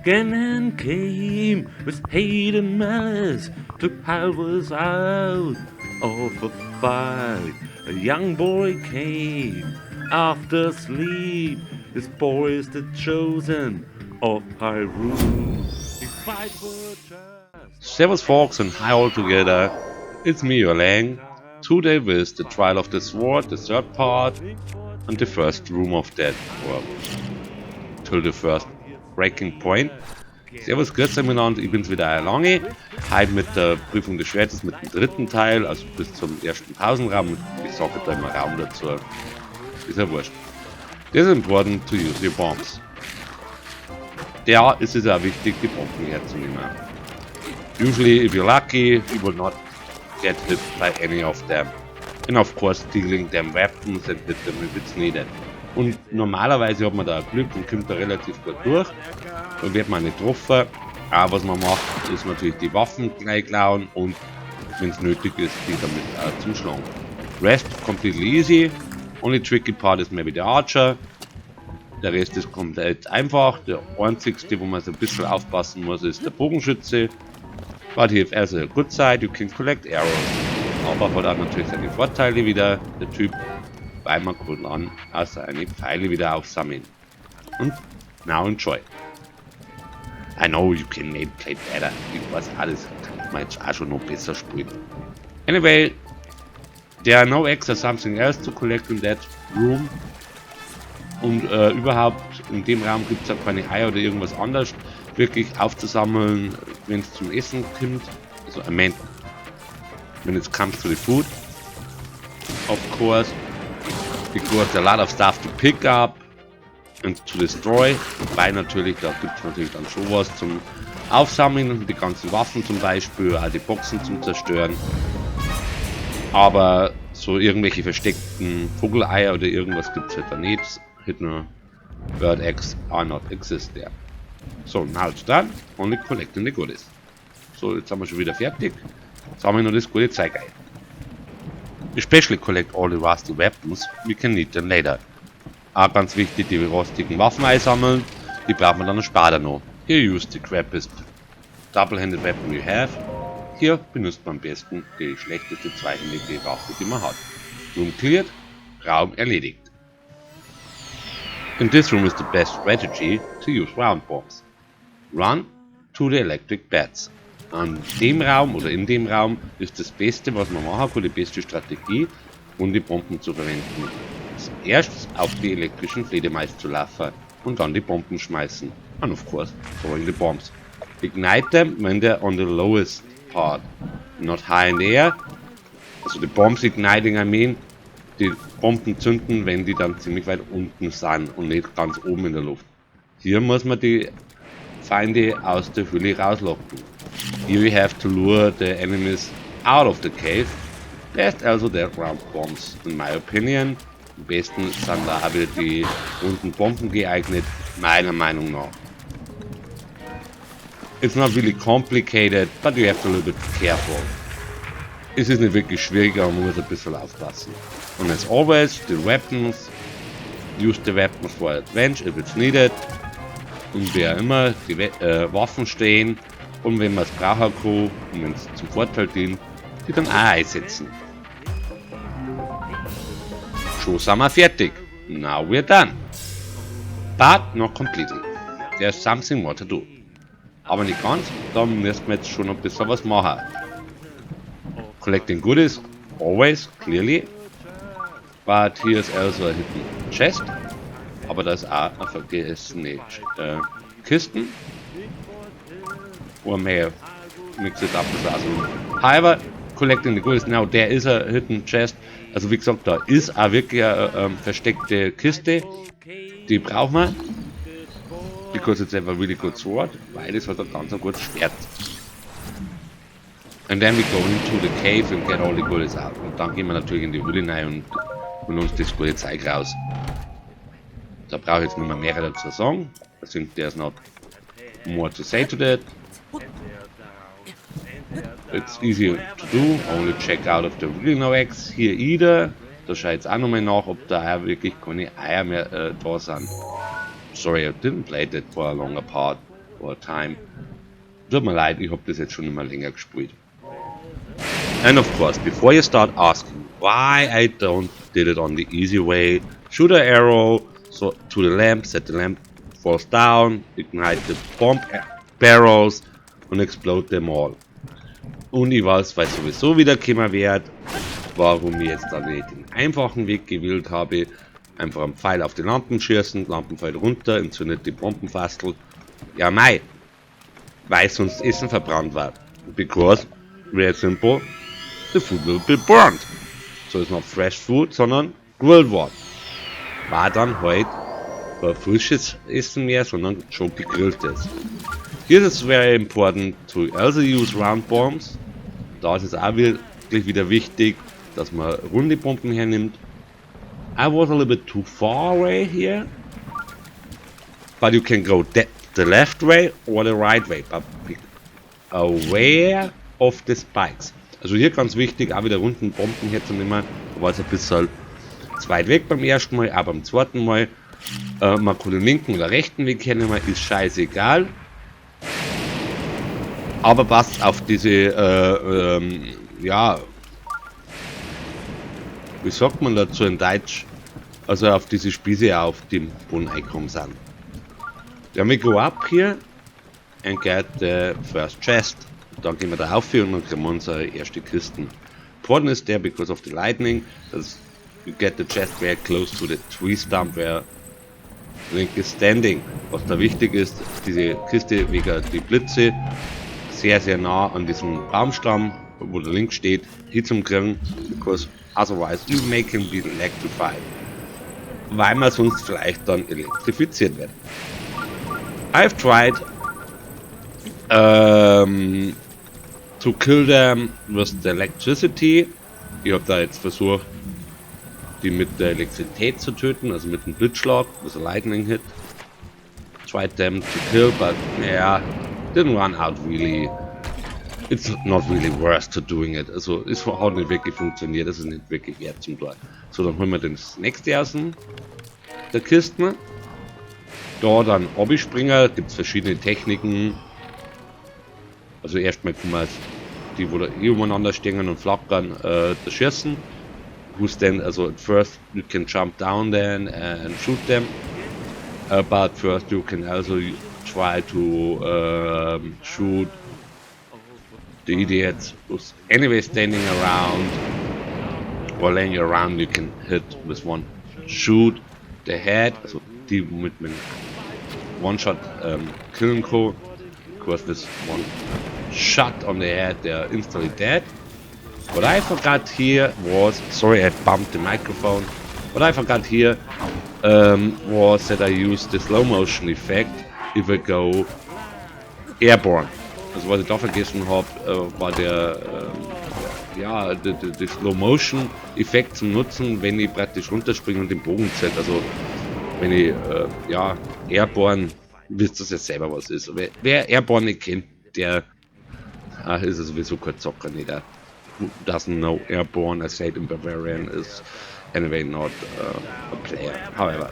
Ganon came with hate and malice to help us out of a fight. A young boy came after sleep. This boy is the chosen of Hyrule. We fight for trust. Servus folks and hi all together. It's me, your Lang. Today with the Trial of the Sword, the third part, and the first Room of Death, or till the first Breaking Point. Servus, grüß euch miteinander, ich bin's wieder Lange. Heute mit der Prüfung des Schwertes, mit dem dritten Teil, also bis zum ersten Pausenraum. Ich sage da immer Raum dazu. Ist ja wurscht. This is important to use your bombs. Ist es auch wichtig, die Bomben herzunehmen. Usually, if you're lucky, you will not get hit by any of them. And of course, stealing them weapons and hit them if it's needed. Und normalerweise hat man da Glück und kommt da relativ gut durch. Dann wird man nicht getroffen. Aber was man macht, ist natürlich die Waffen gleich klauen und wenn es nötig ist, die damit auch zuschlagen. Rest completely easy. Only tricky part is maybe the archer. Der Rest ist komplett einfach. Der einzigste, wo man so ein bisschen aufpassen muss, ist der Bogenschütze. But if as a good side, you can collect arrows. Aber hat auch natürlich seine Vorteile wieder, der Typ, weil man kann auch seine Pfeile wieder aufsammeln. Und now enjoy. I know you can maybe play better. Ich weiß, alles kann man jetzt auch schon noch besser spielen. Anyway, there are no extra something else to collect in that room. Und überhaupt, in dem Raum gibt es auch keine Eier oder irgendwas anderes wirklich aufzusammeln, wenn es zum Essen kommt. Also, I mean, when it comes to the food, of course, because a lot of stuff to pick up and to destroy, weil natürlich, da gibt es natürlich dann schon was zum Aufsammeln, die ganzen Waffen zum Beispiel, auch die Boxen zum Zerstören, aber so irgendwelche versteckten Vogeleier oder irgendwas gibt es halt da nicht, halt nur bird eggs are not exist there. So, now it's done, only collecting the goodies. So, jetzt sind wir schon wieder fertig, jetzt haben wir noch das gute Zeug ein. Especially collect all the rusty weapons, we can need them later. Auch ganz wichtig, die rostigen Waffen einsammeln, die braucht man dann später noch. Here use the crappiest double-handed weapon you have. Hier benutzt man am besten die schlechteste zweihändige Waffe, die man hat. Room cleared, Raum erledigt. In this room is the best strategy to use round bombs. Run to the electric beds. An dem Raum oder in dem Raum ist das Beste, was man machen kann, die beste Strategie, um die Bomben zu verwenden. Erst auf die elektrischen Fledermaus zu laufen und dann die Bomben schmeißen. And of course, throwing the bombs. Ignite them when they're on the lowest part, not high in the air. Also the bombs igniting, I mean, die Bomben zünden, wenn die dann ziemlich weit unten sind und nicht ganz oben in der Luft. Hier muss man die Feinde aus der Höhle rauslocken. Here we have to lure the enemies out of the cave. Best also the round bombs, in my opinion. Am besten sind da auch wieder die runden Bomben geeignet, meiner Meinung nach. It's not really complicated, but you have to be a little bit careful. Es ist nicht wirklich schwierig, aber man muss ein bisschen aufpassen. And as always, the weapons, use the weapons for advantage if it's needed. Und wer immer die Waffen stehen und wenn man es brauchen kann und wenn es zum Vorteil dient, die dann auch einsetzen. Schon sind wir fertig. Now we're done. But not completely. There's something more to do. Aber nicht ganz, da müssen wir jetzt schon ein bisschen was machen. Collecting goodies, always, clearly. But here's also a hidden chest. Aber da ist auch eine vergessene Kisten. Or may have mixed it up with also. However, collecting the goodies, now there is a hidden chest. Also wie gesagt, da ist auch wirklich eine versteckte Kiste. Die brauchen wir. Because it's a really good sword, weil es hat ein ganz gutes Schwert. And then we go into the cave and get all the goodies out. Und dann gehen wir natürlich in die Höhle rein und holen uns das gute Zeug raus. Da brauche ich jetzt nicht mehr dazu sagen. I think there's not more to say to that. It's easy to do, only check out if there really no eggs here either. Da schaue ich jetzt auch nochmal nach, ob da auch wirklich keine Eier mehr da sind. Sorry, I didn't play that for a longer part. for time. Tut mir leid, ich habe das jetzt schon immer länger gespielt. And of course, before you start asking why I don't did it on the easy way, shoot an arrow so to the lamp, set the lamp falls down, ignite the bomb barrels und explode them all. Und ich weiß, weil sowieso wieder kommen wird, warum ich jetzt dann nicht den einfachen Weg gewählt habe. Einfach einen Pfeil auf die Lampen schießen, Lampen fallen runter, entzündet die Bombenfastel. Ja, mei, weil sonst Essen verbrannt war. Because, very simple, the food will be burned. So it's not fresh food, sondern grilled one. War dann halt kein frisches Essen mehr, sondern schon gegrilltes. Here it's very important to also use round bombs. Da ist es auch wirklich wieder wichtig, dass man runde Bomben hernimmt. I was a little bit too far away here, but you can go the left way or the right way, but be aware of the spikes. Also hier ganz wichtig, auch wieder runden Bomben herzunehmen. Da war es ein bisschen zu weit weg beim ersten Mal, aber beim zweiten Mal, man kann den linken oder rechten Weg hernehmen, ist scheißegal. Aber passt auf diese, ja, wie sagt man dazu in Deutsch? Also auf diese Spieße auf dem Boden einkommen sind. Then we go up here and get the first chest. Dann gehen wir da auf und dann kriegen wir unsere erste Kisten. Important is there because of the lightning. You get the chest very close to the tree stump where Link is standing. Was da wichtig ist, diese Kiste wegen die Blitze sehr sehr nah an diesem Baumstamm, wo der Link steht, hier zum kriegen, because otherwise you make him be electrified. Weil man sonst vielleicht dann elektrifiziert wird. I've tried to kill them with the electricity. Ich habe da jetzt versucht, die mit der Elektrizität zu töten, also mit einem Blitzschlag, with a lightning hit. Tried them to kill, but yeah, didn't run out really. It's not really worth to doing it. Also es hat nicht wirklich funktioniert, es ist nicht wirklich wert zum Tor. So, dann holen wir das nächste aus der Kiste. Da dann Obi-Springer, gibt es verschiedene Techniken. Also erstmal kann man die, wo da umeinander stehen und flackern, das schießen. Who's then, also at first you can jump down then and shoot them. But first you can also try to shoot the idiots who's anyway standing around or laying around. You can hit with one shoot the head, also die mit einem One-Shot killen kann. Because this one shot on the head, they're instantly dead. What I forgot here was, sorry I bumped the microphone, what I forgot here was that I used the slow motion effect if I go airborne. Also was ich da vergessen habe, war der Slow Motion Effekt zum Nutzen, wenn ich praktisch runterspringe und den Bogen zählt. Also wenn ich airborne, wisst ihr jetzt selber was ist. Wer airborne nicht kennt, der ist sowieso kein Zocker, nicht. Who doesn't know airborne, I said in Bavarian, is anyway not a player. However,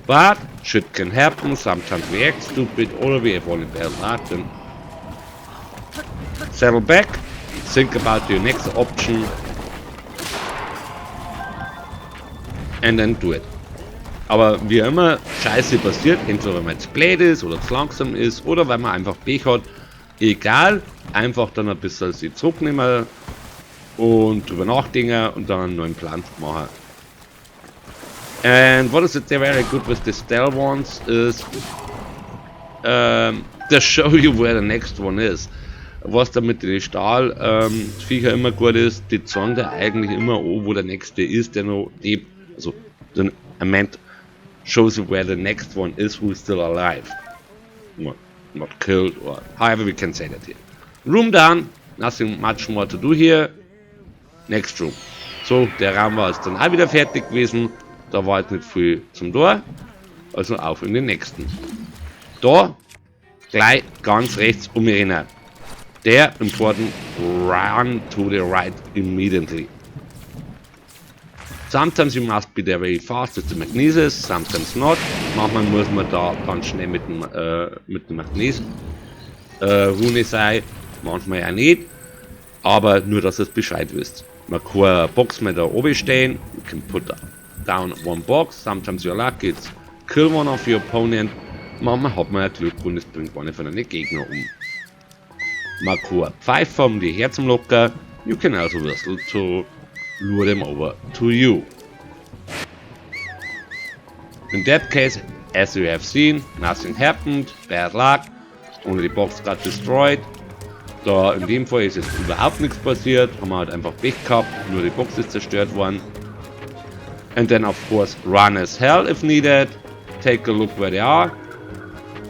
but shit can happen. Sometimes we act stupid or we have only bad luck. Then settle back, think about your next option, and then do it. Aber wie immer, Scheiße passiert, entweder weil man zu blöd ist oder zu langsam ist oder weil man einfach Pech hat. Egal, einfach dann ein bisschen sich zurücknehmen und drüber nachdenken und dann einen neuen Plan machen. And what is it very good with the stealth ones is to show you where the next one is. Was da mit den Stahlviecher immer gut ist, die zeigen da eigentlich immer an, wo der nächste ist, der noch lebt. Also, I meant shows you where the next one is who is still alive. Not killed, or however we can say that here. Room done, nothing much more to do here. Next room. So, der Raum war jetzt dann auch wieder fertig gewesen. Da war jetzt nicht viel zum Tor. Also auf in den nächsten. Da, gleich ganz rechts um mich rein. Der important run to the right immediately. Sometimes you must be there very fast with the magnesis, sometimes not. Manchmal muss man da ganz schnell mit dem Magnes Rune sein, manchmal ja nicht. Aber nur, dass ihr Bescheid wisst. Man kann eine Box mit da oben stehen. You can put down one box. Sometimes you're lucky, it's kill one of your opponent. Manchmal hat man ja Glück und es bringt eine von den Gegner um. Man kann eine Pfeife um die Herzen locken. You can also whistle to lure them over to you. In that case, as you have seen, nothing happened, bad luck, only the box got destroyed. Da in dem Fall ist jetzt überhaupt nichts passiert, haben wir halt einfach Pech gehabt, nur die Box ist zerstört worden. And then of course run as hell if needed, take a look where they are.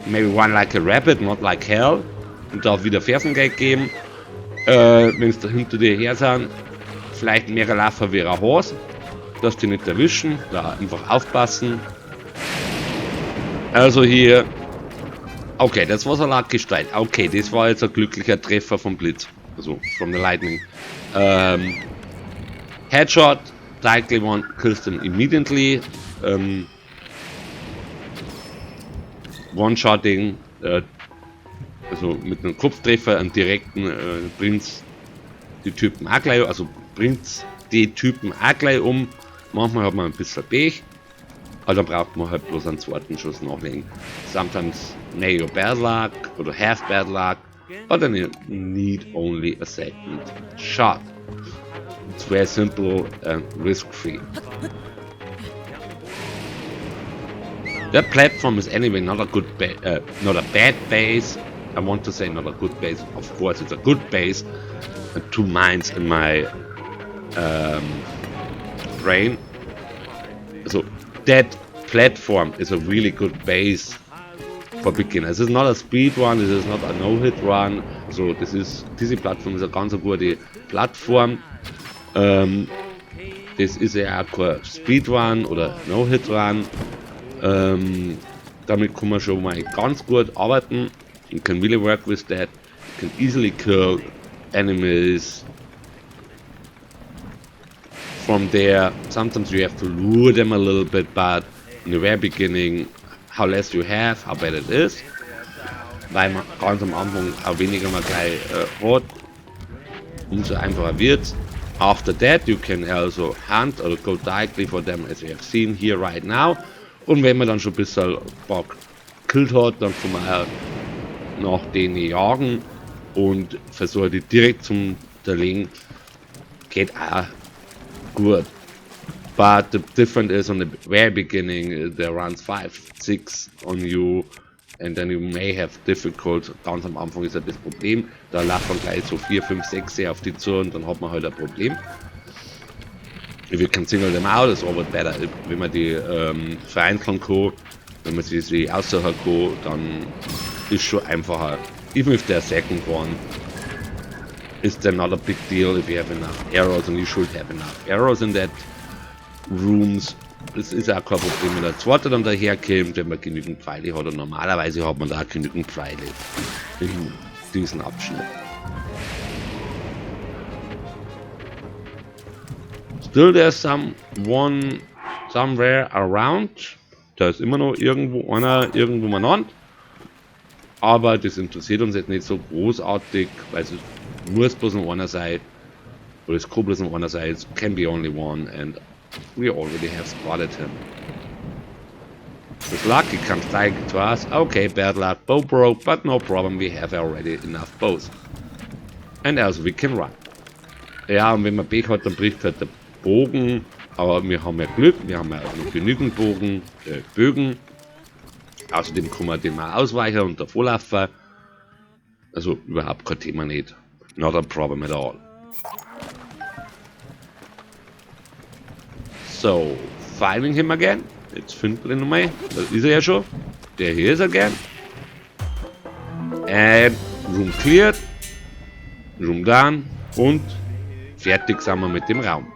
Maybe run like a rabbit, not like hell. Und da wieder Fersengeld geben. Wenn es da hinter dir her sind, vielleicht mehr laufen wie ein Hase, dass die nicht erwischen, da einfach aufpassen. Also hier, okay, das war so ein Lucky Strike. Okay, das war jetzt ein glücklicher Treffer vom Blitz, also from the lightning. Headshot, directly one kills them immediately. One-Shotting, also mit einem Kopftreffer einen direkten bringt die Typen auch gleich, also bringt die Typen auch gleich um. Manchmal hat man ein bisschen Pech. Aber dann braucht man halt bloß einen zweiten Schuss nachlegen. Sometimes may your bad luck oder have bad luck, but then you need only a second shot. It's very simple and risk-free. That platform is anyway not a not a bad base. I want to say not a good base. Of course, it's a good base. 2 mines in my brain. So that platform is a really good base for beginners. This is not a speed run, this is not a no-hit run. So diese Plattform ist eine ganz gute Plattform. Das ist ja auch kein Speedrun oder No-Hit Run. Damit kann man schon mal ganz gut arbeiten. You can really work with that. You can easily kill enemies. From there, sometimes you have to lure them a little bit, but in the very beginning, how less you have, how better it is. Weil man ganz am Anfang auch weniger man gleich hat, umso einfacher wird's. After that, you can also hunt or go directly for them, as we have seen here right now. Und wenn man dann schon ein bisschen Bock gekillt hat, dann kann man auch nach denen jagen und versuchen die direkt zum Zerlegen. Geht auch good, but the difference is on the very beginning there runs 5, 6 on you and then you may have difficult. Ganz am Anfang ist ja das Problem, da laufen gleich so 4, 5, 6 auf die zu und dann hat man halt ein Problem. If you can single them out, it's always better. Wenn man die vereinzeln kann, wenn man sie aussuchen kann, dann ist schon einfacher. Even if they're second one, is there not a big deal if you have enough arrows, and you should have enough arrows in that rooms. Das ist auch kein Problem, wenn der zweite dann daherkommt, wenn man genügend Pfeile hat, und normalerweise hat man da auch genügend Pfeile in diesem Abschnitt. Still there's someone somewhere around. Da ist immer noch irgendwo einer irgendwo miteinander. Aber das interessiert uns jetzt nicht so großartig, weil es muss bloß noch einer sein. Oder es kann bloß noch einer sein. It can be only one and we already have spotted him. With luck he comes direct to us. Okay, bad luck, bow broke, but no problem, we have already enough bows. And also we can run. Ja, und wenn man Pech hat, dann bricht halt der Bogen. Aber wir haben ja Glück, wir haben ja noch genügend Bögen. Außerdem kann man dem mal ausweichen und davor laufen. Also überhaupt kein Thema nicht. Not a problem at all. So, finding him again. Jetzt finden wir ihn nochmal. Das ist er ja schon. Der hier ist again. And room cleared. Room done. Und fertig sind wir mit dem Raum.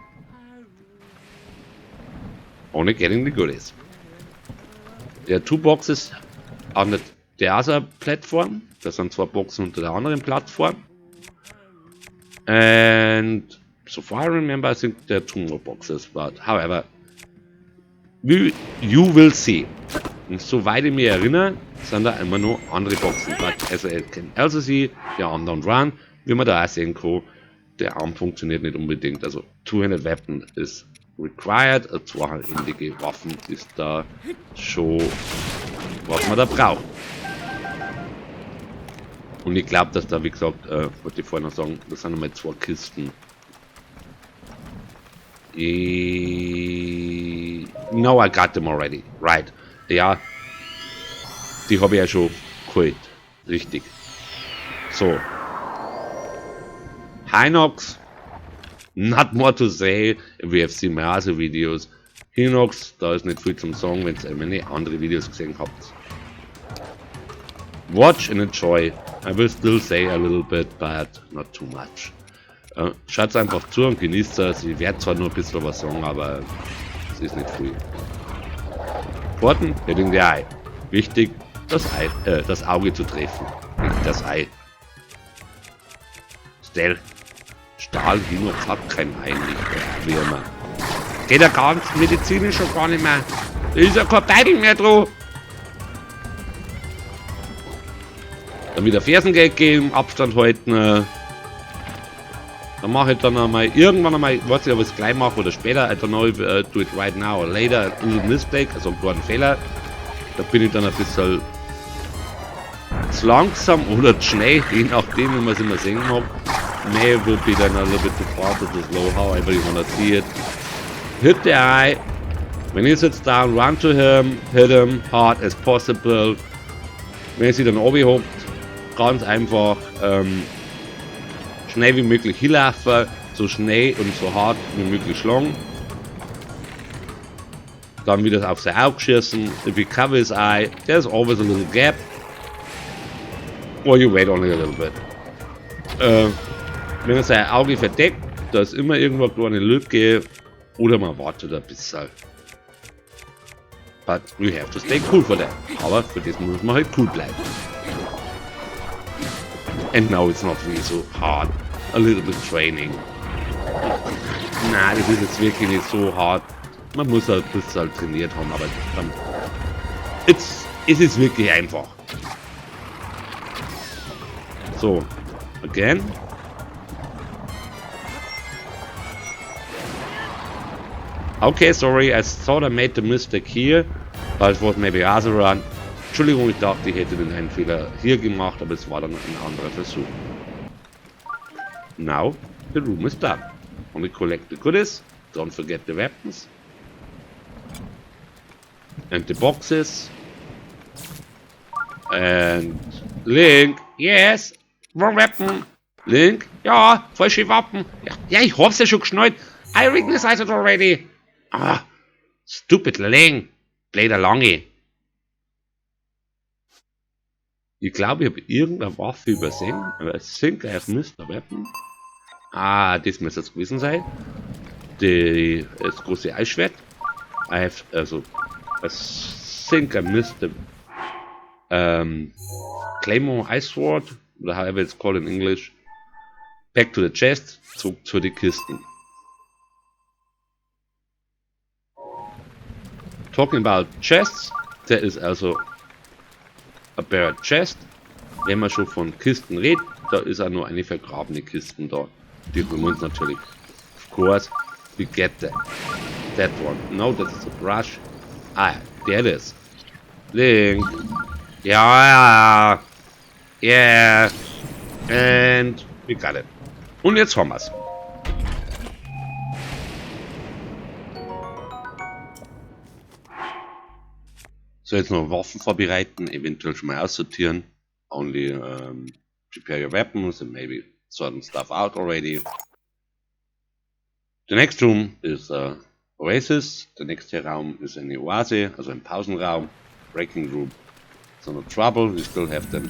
Only getting the goodies. There are 2 boxes on the other platform. Das sind 2 Boxen unter der anderen Plattform. And so far I remember, I think there are 2 more boxes, but however, you will see. Und soweit ich mich erinnere, sind da immer noch andere Boxen. Also er kennt also sie, der Arm Don't Run, wie man da auch sehen kann, der Arm funktioniert nicht unbedingt. Also Two-Handed Weapon ist required, eine zweihandige Waffen ist da schon, was man da braucht. Und ich glaube, dass da, wie gesagt, wollte ich vorhin noch sagen, das sind nochmal 2 Kisten. No, I got them already. Right. Ja, die habe ich ja schon geholt. Richtig. So. Hinox. Not more to say. We have seen my other videos. Hinox, da ist nicht viel zum sagen, wenn ihr meine andere Videos gesehen habt. Watch and enjoy. I will still say a little bit, but not too much. Schaut einfach zu und genießt es. Ich werde zwar nur ein bisschen was sagen, aber es ist nicht viel. Porten, hitting the eye. Wichtig, das Auge zu treffen. Nicht das Ei. Stahl Hinox hat kein Ei nicht, wie immer. Geht ja ganz medizinisch schon gar nicht mehr. Da ist ja kein Beidel mehr drauf. Dann wieder Fersengeld geben, Abstand halten. Dann mache ich dann einmal irgendwann einmal, ich weiß nicht, ob ich es gleich mache oder später, I don't know, do it right now or later, a little mistake, also einen kleinen Fehler. Da bin ich dann ein bisschen zu langsam oder zu schnell, je nachdem, wie man es immer sehen mag. May will be then a little bit too fast or too slow, however you wanna see it. Hit the eye. When he sits down, run to him, hit him hard as possible. Wenn er sich dann hockt, ganz einfach schnell wie möglich hinlaufen, so schnell und so hart wie möglich schlagen. Dann wieder auf sein Auge schießen. If you cover his eye, there's always a little gap. Or you wait only a little bit. Wenn er sein Auge verdeckt, da ist immer irgendwo eine kleine Lücke. Oder man wartet ein bisschen. But we have to stay cool for that. Aber für das muss man halt cool bleiben. And now it's not really so hard. A little bit training. Nein, das ist jetzt wirklich nicht so hart. Man muss halt ein bisschen trainiert haben, aber dann es ist wirklich einfach. So, again. Okay, sorry, I thought I made the mistake here, but it was maybe other run. Entschuldigung, ich dachte, ich hätte den einen Fehler hier gemacht, aber es war dann ein anderer Versuch. Now, the room is done. Only collect the goodies, don't forget the weapons. And the boxes. And Link, yes, wrong weapon. Link, ja, falsche Waffen. Ja, ich hab's ja schon geschnallt. I recognized it already. Ah, stupid Link. Play the lange. Ich glaube, ich habe irgendeine Waffe übersehen. Aber I think I have missed a weapon. Ah, das müsste es gewesen sein. Das große Eisschwert. I have, also, I think I missed the Claymore Ice Sword, oder however it's called in English. Back to the chest, zurück zu den Kisten. Talking about chests, there is also a buried chest. Wenn man schon von Kisten redet, da ist auch nur eine vergrabene Kisten da. Die holen wir uns natürlich. Of course, we get that. That one. No, that is a brush. Ah, there it is. Link. Ja. Yeah. And we got it. Und jetzt haben wir's. So, jetzt noch Waffen vorbereiten, eventuell schon mal aussortieren. Only prepare your weapons and maybe certain stuff out already. The next room is Oasis. Der nächste Raum ist eine Oase, also ein Pausenraum. Breaking room. So no trouble, we still have the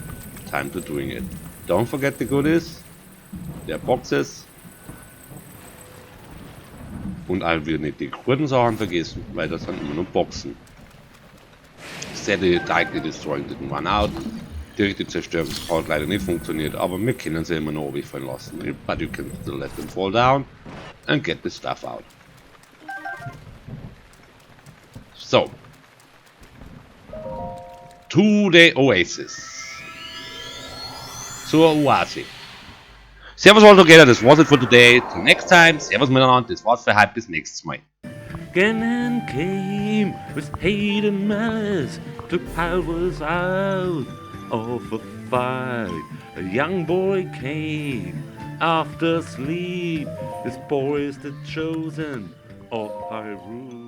time to doing it. Don't forget the goodies. Der Boxes. Und auch wieder nicht die guten Sachen vergessen, weil das sind immer nur Boxen. Steady directly destroying didn't run out. Direkte Zerstörung hat leider nicht funktioniert, aber wir können sie immer noch runterfallen lassen. But you can still let them fall down and get the stuff out. So. to the Oasis. Zur Oase. Servus all together, das war's it for today. Till next time, servus miteinander, das war's für heute, bis nächstes Mal. Ganon came with hate and malice, took powers out of a fight. A young boy came after sleep, this boy is the chosen of Hyrule.